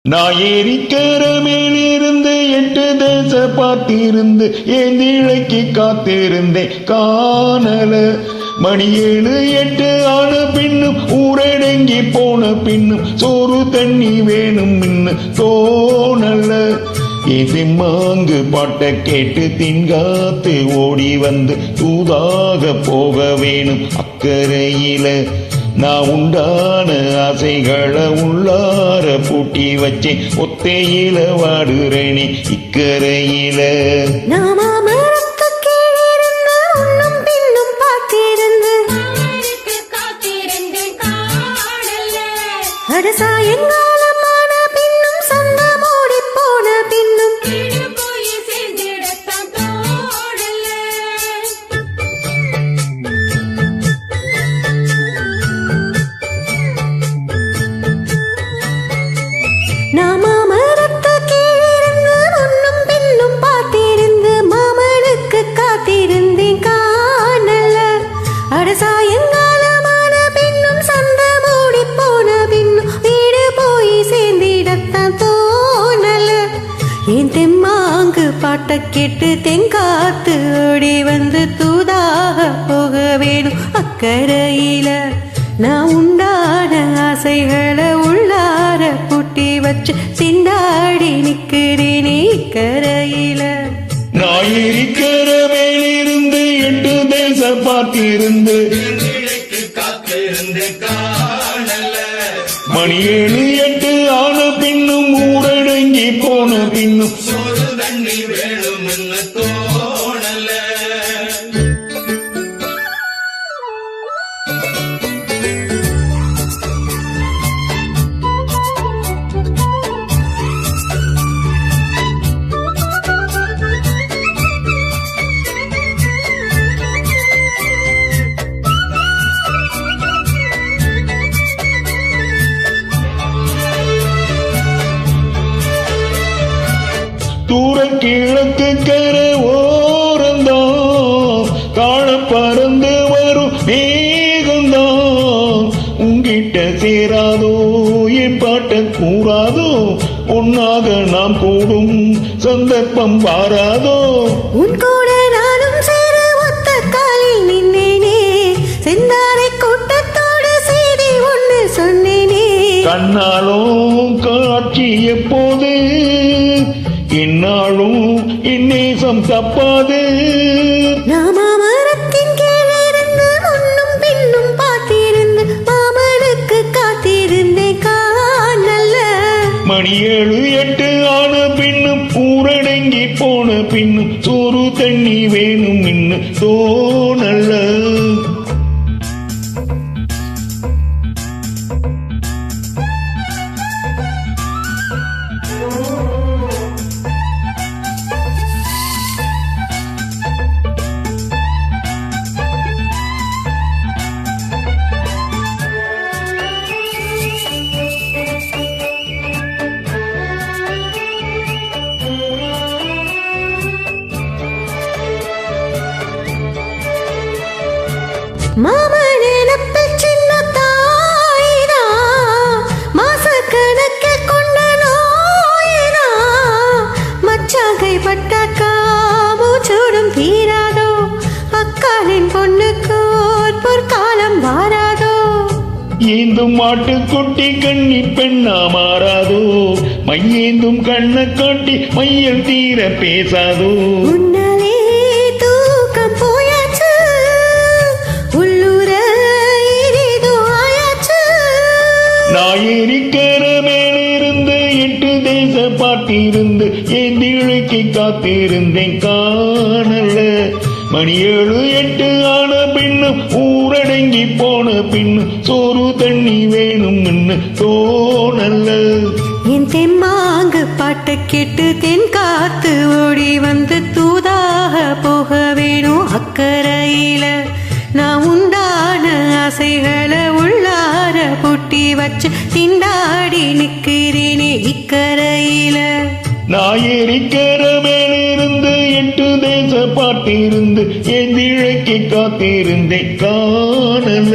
நான் ஏரிக்கர மேலிருந்து 8 தேச பார்த்திருந்து ஏந்திழைக்கு காத்திருந்தேன் காணல. மணி 7 8 ஆன பின்னும் ஊரடங்கி போன பின்னும் சோறு தண்ணி வேணும் இன்னும் தோணல. இது மாங்கு பாட்ட கேட்டு தின்காத்து ஓடி வந்து தூதாக போக வேணும் அக்கறையில. நான் உண்டான ஆசைகளை உள்ளார பூட்டி வச்சேன் ஒத்தையில வாடுறேனே இக்கரையில. சாயங்காலமான பின்னும் சந்த மூடி போன பின்னும் நாம மரத்து கீழிருந்து முன்னும் பின்னும் பார்த்திருந்து மாமனுக்கு காத்திருந்தேன் காணல. அட சாயங்காலமான பின்னும் சந்த மூடி போன பின்னும் வீடு போய் சேர்ந்திடத்தான் தோணல. என் தெம்மாங்கு பாட்ட கேட்டு தெங்காத்து ஓடி வந்து தூதாக போக வேணும் அக்கரையில. நான் உண்டான ஆசைகளை உள்ளார பூட்டி வச்சு திண்டாடி நிக்கிறேனே இக்கரையில. நான் இருக்கிற மேலிருந்து 8 தேச பார்த்திருந்து மணி 7 8 ஆன பின்னும் ஊரடங்கி போன பின்னும் தண்ணி வேணும் தோணல. தூர கிழக்கு கரை ஓரந்தான் காண பறந்து வரும் மேகந்தான். உங்கிட்ட சேராதோ என் பாட்ட கூறாதோ ஒன்னாக நாம் கூடும் சந்தர்ப்பம் வாராதோ. உன் கூட நானும் சேர ஒத்த காலில் நின்னேனே செந்தாரை கூட்டத்தோடு செய்தி ஒன்று சொன்னேனே. கண்ணாலும் காட்சி எப்போது என்னாலும் இந்நேசம் தப்பாது. நாம மரத்தின் கீழிருந்து முன்னும் பின்னும் பார்த்திருந்து மாமனுக்கு காத்திருந்தேன் காணல. மணி 7 8 ஆன பின்னும் ஊரடங்கி போன பின்னும் சோறு தண்ணி வேணும் இன்னும் தோணல. மாமன் நினப்பு சின்ன தாயிரா மாச கணக்க கொண்ட நோயிரா. மச்சாகை பட்டாக்கா மூச்சோடும் தீராதோ அக்காலின் பொண்ணுக்கு பொற்காலம் வாராதோ. ஏந்தும் மாட்டுக்குட்டி கண்ணி பெண்ணா மாறாதோ மையேந்தும் கண்ணை காட்டி மையல் தீர பேசாதோ. உன்னாலே தூக்கம் போயாச்சு உள்ளூர ஏதேதோ ஆயாச்சு. நான் ஏரிக்கர மேலிருந்து 8 தேச பார்த்திருந்து ஏந்திழைக்கு காத்திருந்தேன் காணல. மணி 7 8 ஆன பின்னும் ஊரடங்கி போன பின்னும் சோறு தண்ணி வேணும் தோணல. என் தெம்மாங்கு பாட்ட கேட்டு தென் காத்து ஓடி வந்து தூதாக போக வேணும் அக்கரையில. நான் உண்டான ஆசைகளை உள்ளார பூட்டி வச்சு திண்டாடி நிக்கிறேனே இக்கரையில. நான் ஏரிக்கர மேலிருந்து 8 தேச பார்த்திருந்து ஏந்திழைக்கு காத்திருந்தேன் காணல.